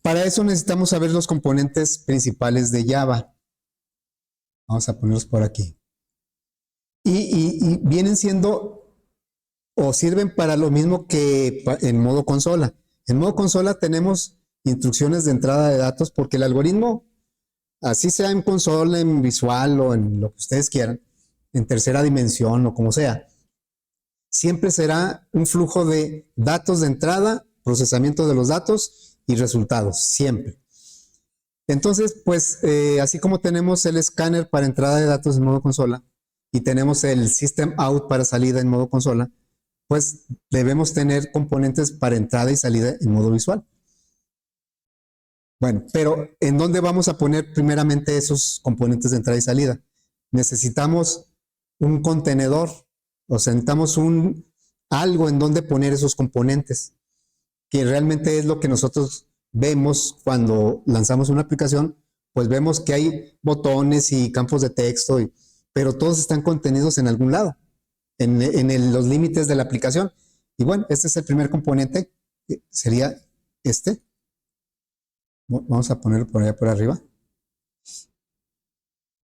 Para eso necesitamos saber los componentes principales de Java. Vamos a ponerlos por aquí. Y vienen siendo o sirven para lo mismo que en modo consola. En modo consola tenemos instrucciones de entrada de datos porque el algoritmo, así sea en consola, en visual o en lo que ustedes quieran, en tercera dimensión o como sea, siempre será un flujo de datos de entrada, procesamiento de los datos y resultados, siempre. Entonces, pues, así como tenemos el escáner para entrada de datos en modo consola y tenemos el system out para salida en modo consola, pues debemos tener componentes para entrada y salida en modo visual. Bueno, pero ¿en dónde vamos a poner primeramente esos componentes de entrada y salida? Necesitamos un contenedor, o sea, necesitamos algo en donde poner esos componentes, que realmente es lo que nosotros vemos cuando lanzamos una aplicación, pues vemos que hay botones y campos de texto, pero todos están contenidos en algún lado, en los límites de la aplicación. Y bueno, este es el primer componente, sería este. Vamos a ponerlo por allá por arriba.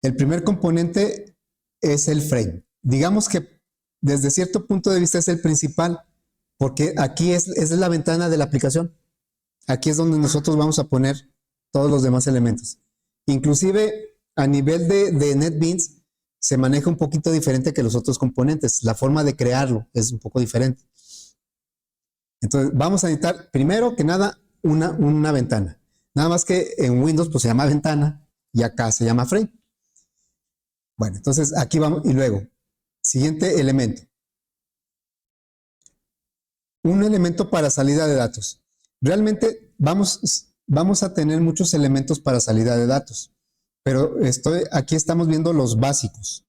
El primer componente es el frame. Digamos que desde cierto punto de vista es el principal, porque aquí es la ventana de la aplicación. Aquí es donde nosotros vamos a poner todos los demás elementos. Inclusive a nivel de NetBeans se maneja un poquito diferente que los otros componentes. La forma de crearlo es un poco diferente. Entonces vamos a necesitar primero que nada una ventana. Nada más que en Windows pues se llama ventana y acá se llama frame. Bueno, entonces aquí vamos y luego, siguiente elemento. Un elemento para salida de datos. Realmente vamos a tener muchos elementos para salida de datos, pero aquí estamos viendo los básicos,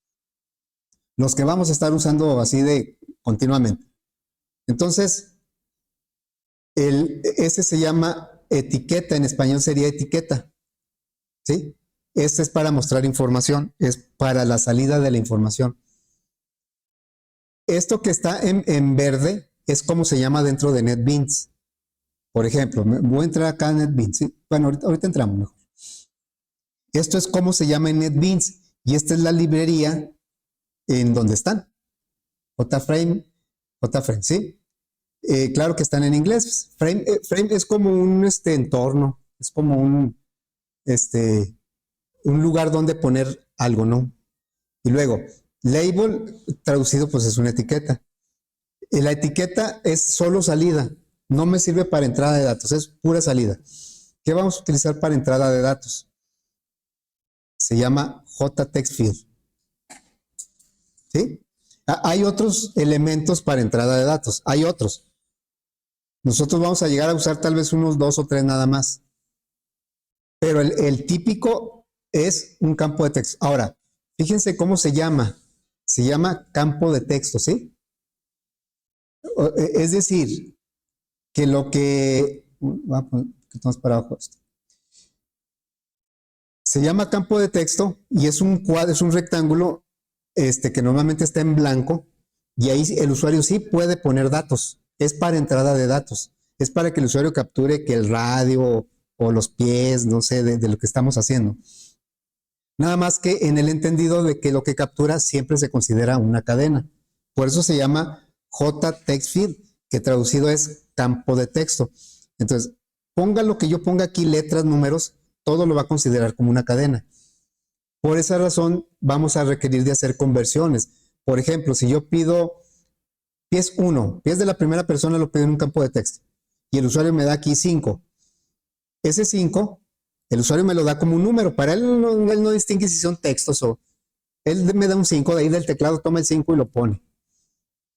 los que vamos a estar usando así de continuamente. Entonces, ese se llama etiqueta, en español sería etiqueta, ¿sí? Este es para mostrar información, es para la salida de la información. Esto que está en verde es como se llama dentro de NetBeans. Por ejemplo, voy a entrar acá en NetBeans, ¿sí? Bueno, ahorita entramos mejor. Esto es como se llama en NetBeans y esta es la librería en donde están. JFrame, ¿sí? Claro que están en inglés. Frame es como un entorno, es como un lugar donde poner algo, ¿no? Y luego, label, traducido pues es una etiqueta. La etiqueta es solo salida, no me sirve para entrada de datos, es pura salida. ¿Qué vamos a utilizar para entrada de datos? Se llama JTextField. ¿Sí? Hay otros elementos para entrada de datos, hay otros. Nosotros vamos a llegar a usar tal vez unos 2 o 3 nada más. Pero el típico es un campo de texto. Ahora, fíjense cómo se llama. Se llama campo de texto, ¿sí? Es decir, que lo que... Vamos a poner un poquito más para abajo esto. Se llama campo de texto y es un cuadro, es un rectángulo que normalmente está en blanco y ahí el usuario sí puede poner datos. Es para entrada de datos. Es para que el usuario capture que el radio o los pies, no sé, de lo que estamos haciendo. Nada más que en el entendido de que lo que captura siempre se considera una cadena. Por eso se llama JTextField, que traducido es campo de texto. Entonces, ponga lo que yo ponga aquí, letras, números, todo lo va a considerar como una cadena. Por esa razón, vamos a requerir de hacer conversiones. Por ejemplo, si yo pido pies 1, pies de la primera persona lo pido en un campo de texto y el usuario me da aquí 5. Ese 5, el usuario me lo da como un número. Para él no distingue si son textos o... Él me da un 5, de ahí del teclado toma el 5 y lo pone.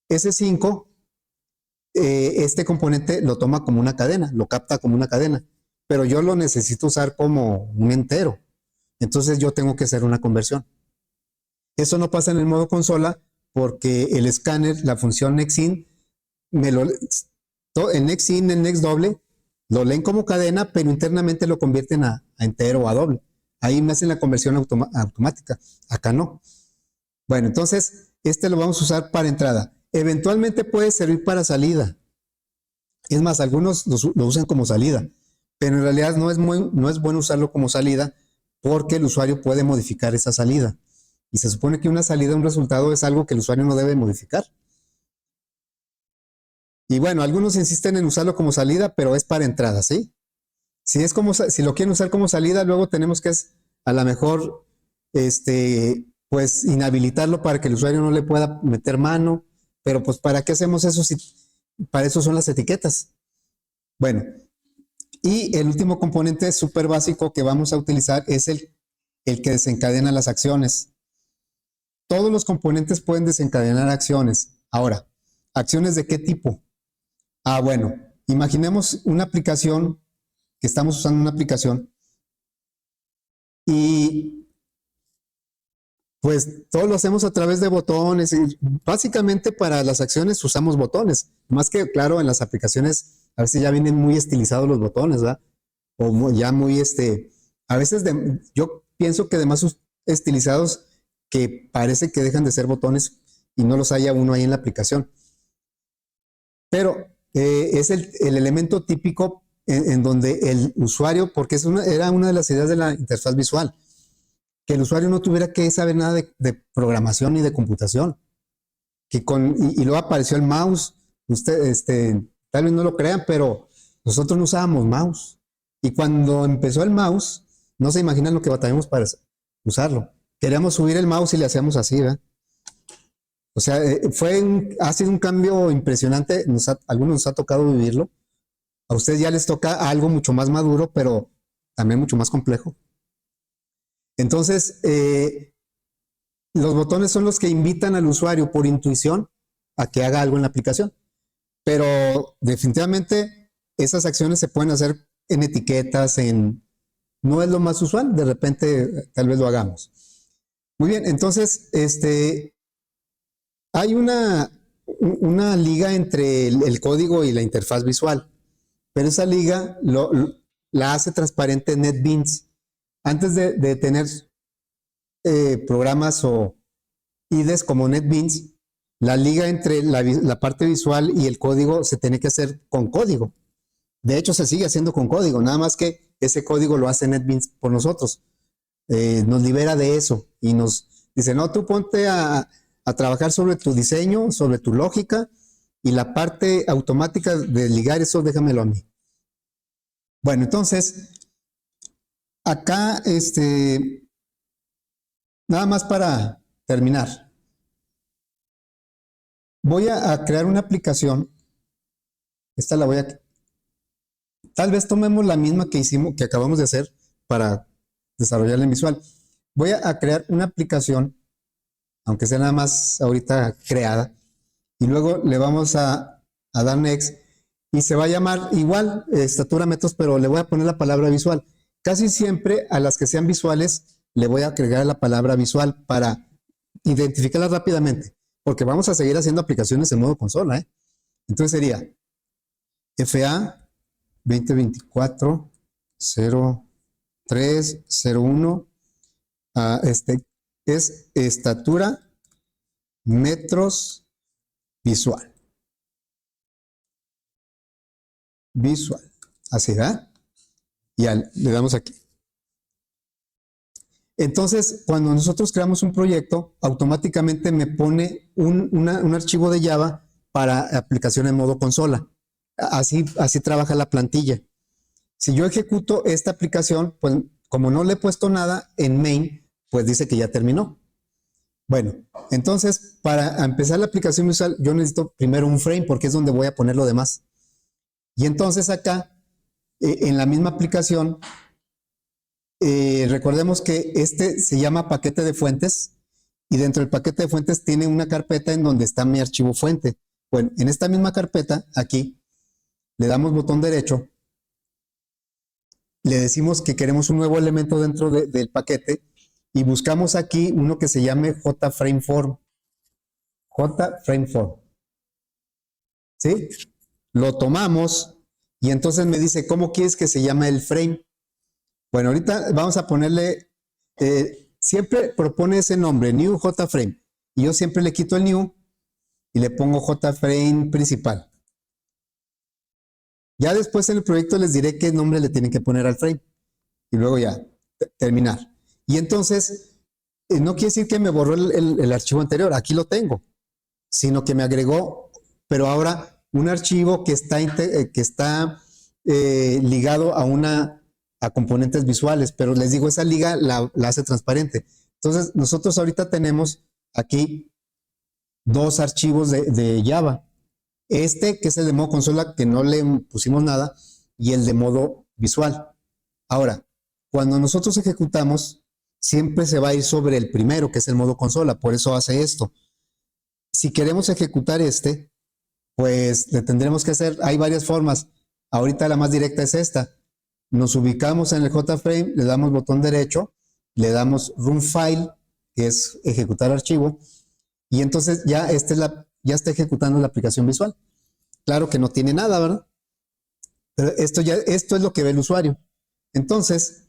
Ese 5, este componente lo toma como una cadena, lo capta como una cadena, pero yo lo necesito usar como un entero. Entonces yo tengo que hacer una conversión. Eso no pasa en el modo consola porque el escáner, la función nextIn, en nextIn, en nextDouble, lo leen como cadena, pero internamente lo convierten a entero o a doble. Ahí me hacen la conversión automática. Acá no. Bueno, entonces, lo vamos a usar para entrada. Eventualmente puede servir para salida. Es más, algunos lo usan como salida. pero en realidad no es bueno usarlo como salida porque el usuario puede modificar esa salida. Y se supone que una salida, un resultado, es algo que el usuario no debe modificar. Y bueno, algunos insisten en usarlo como salida, pero es para entrada, ¿sí? Si lo quieren usar como salida, luego tenemos que a lo mejor pues inhabilitarlo para que el usuario no le pueda meter mano, pero pues ¿para qué hacemos eso si para eso son las etiquetas? Bueno, y el último componente súper básico que vamos a utilizar es el que desencadena las acciones. Todos los componentes pueden desencadenar acciones. Ahora, ¿acciones de qué tipo? Bueno, imaginemos una aplicación, que estamos usando una aplicación y pues todo lo hacemos a través de botones y básicamente para las acciones usamos botones, más que claro en las aplicaciones a veces ya vienen muy estilizados los botones, ¿verdad? O ya muy a veces yo pienso que además estilizados que parece que dejan de ser botones y no los haya uno ahí en la aplicación. Pero es el elemento típico en donde el usuario, porque era una de las ideas de la interfaz visual, que el usuario no tuviera que saber nada de programación ni de computación. Y luego apareció el mouse. Tal vez no lo crean, pero nosotros no usábamos mouse. Y cuando empezó el mouse, no se imaginan lo que batallamos para usarlo. Queríamos subir el mouse y le hacíamos así, ¿verdad? O sea, ha sido un cambio impresionante. Algunos nos ha tocado vivirlo. A ustedes ya les toca algo mucho más maduro, pero también mucho más complejo. Entonces, los botones son los que invitan al usuario por intuición a que haga algo en la aplicación. Pero definitivamente esas acciones se pueden hacer en etiquetas, no es lo más usual, de repente tal vez lo hagamos. Muy bien, entonces, hay una liga entre el código y la interfaz visual, pero esa liga la hace transparente NetBeans. Antes de tener programas o IDEs como NetBeans, la liga entre la parte visual y el código se tiene que hacer con código. De hecho, se sigue haciendo con código, nada más que ese código lo hace NetBeans por nosotros. Nos libera de eso y nos dice, no, tú ponte a trabajar sobre tu diseño, sobre tu lógica y la parte automática de ligar eso, déjamelo a mí. Bueno, entonces, acá, nada más para terminar. Voy a crear una aplicación. Esta la voy a... Tal vez tomemos la misma que acabamos de hacer para desarrollarla en visual. Voy a crear una aplicación, aunque sea nada más ahorita creada, y luego le vamos a dar next y se va a llamar igual, estatura metros, pero le voy a poner la palabra visual. Casi siempre a las que sean visuales le voy a agregar la palabra visual para identificarlas rápidamente, porque vamos a seguir haciendo aplicaciones en modo consola, ¿eh? Entonces sería FA 2024 0301 es estatura metros visual. Así, ¿verdad? Y le damos aquí. Entonces, cuando nosotros creamos un proyecto, automáticamente me pone un archivo de Java para aplicación en modo consola. Así trabaja la plantilla. Si yo ejecuto esta aplicación, pues como no le he puesto nada en main, pues dice que ya terminó. Bueno, entonces para empezar la aplicación visual, yo necesito primero un frame porque es donde voy a poner lo demás. Y entonces acá, en la misma aplicación, recordemos que este se llama paquete de fuentes y dentro del paquete de fuentes tiene una carpeta en donde está mi archivo fuente. Bueno, en esta misma carpeta, aquí, le damos botón derecho, le decimos que queremos un nuevo elemento dentro del paquete y buscamos aquí uno que se llame JFrameForm. JFrameForm. ¿Sí? Lo tomamos y entonces me dice, ¿cómo quieres que se llame el frame? Bueno, ahorita vamos a ponerle, siempre propone ese nombre, New JFrame. Y yo siempre le quito el New y le pongo JFrame principal. Ya después en el proyecto les diré qué nombre le tienen que poner al frame. Y luego ya, terminar. Y entonces, no quiere decir que me borró el archivo anterior, aquí lo tengo, sino que me agregó, pero ahora un archivo que está ligado a componentes visuales, pero les digo, esa liga la hace transparente. Entonces, nosotros ahorita tenemos aquí dos archivos de Java. Este, que es el de modo consola, que no le pusimos nada, y el de modo visual. Ahora, cuando nosotros ejecutamos, siempre se va a ir sobre el primero, que es el modo consola, por eso hace esto. Si queremos ejecutar este, pues le tendremos que hacer, hay varias formas. Ahorita la más directa es esta. Nos ubicamos en el JFrame, le damos botón derecho, le damos Run File, que es ejecutar archivo, y entonces ya ya está ejecutando la aplicación visual. Claro que no tiene nada, ¿verdad? Pero esto es lo que ve el usuario. Entonces,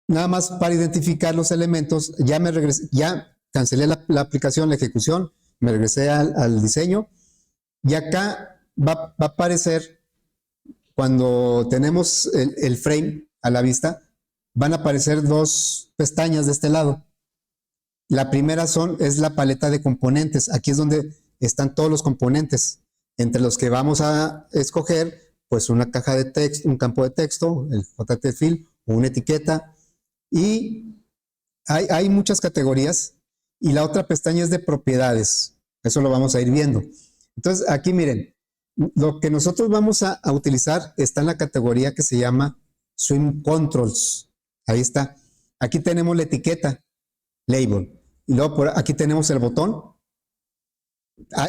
nada más para identificar los elementos, ya cancelé la aplicación, la ejecución, me regresé al diseño, y acá va a aparecer, cuando tenemos el frame a la vista, van a aparecer dos pestañas de este lado. La primera es la paleta de componentes. Aquí es donde están todos los componentes, entre los que vamos a escoger pues una caja de texto, un campo de texto, el JTFill o una etiqueta, y hay muchas categorías. Y la otra pestaña es de propiedades, eso lo vamos a ir viendo. Entonces aquí miren, lo que nosotros vamos a utilizar está en la categoría que se llama Swim Controls. Ahí está. Aquí tenemos la etiqueta, label. Y luego aquí tenemos el botón.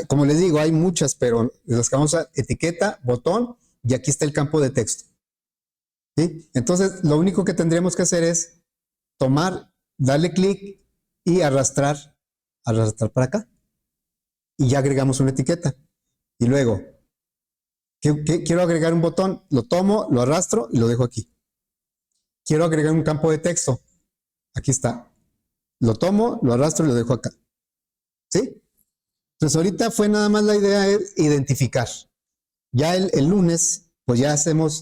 Como les digo, hay muchas, pero las que vamos a etiqueta, botón, y aquí está el campo de texto. ¿Sí? Entonces, lo único que tendríamos que hacer es tomar, darle clic y arrastrar para acá. Y ya agregamos una etiqueta. Y luego, quiero agregar un botón, lo tomo, lo arrastro y lo dejo aquí. Quiero agregar un campo de texto. Aquí está. Lo tomo, lo arrastro y lo dejo acá. ¿Sí? Entonces ahorita fue nada más la idea de identificar. Ya el lunes, pues ya hacemos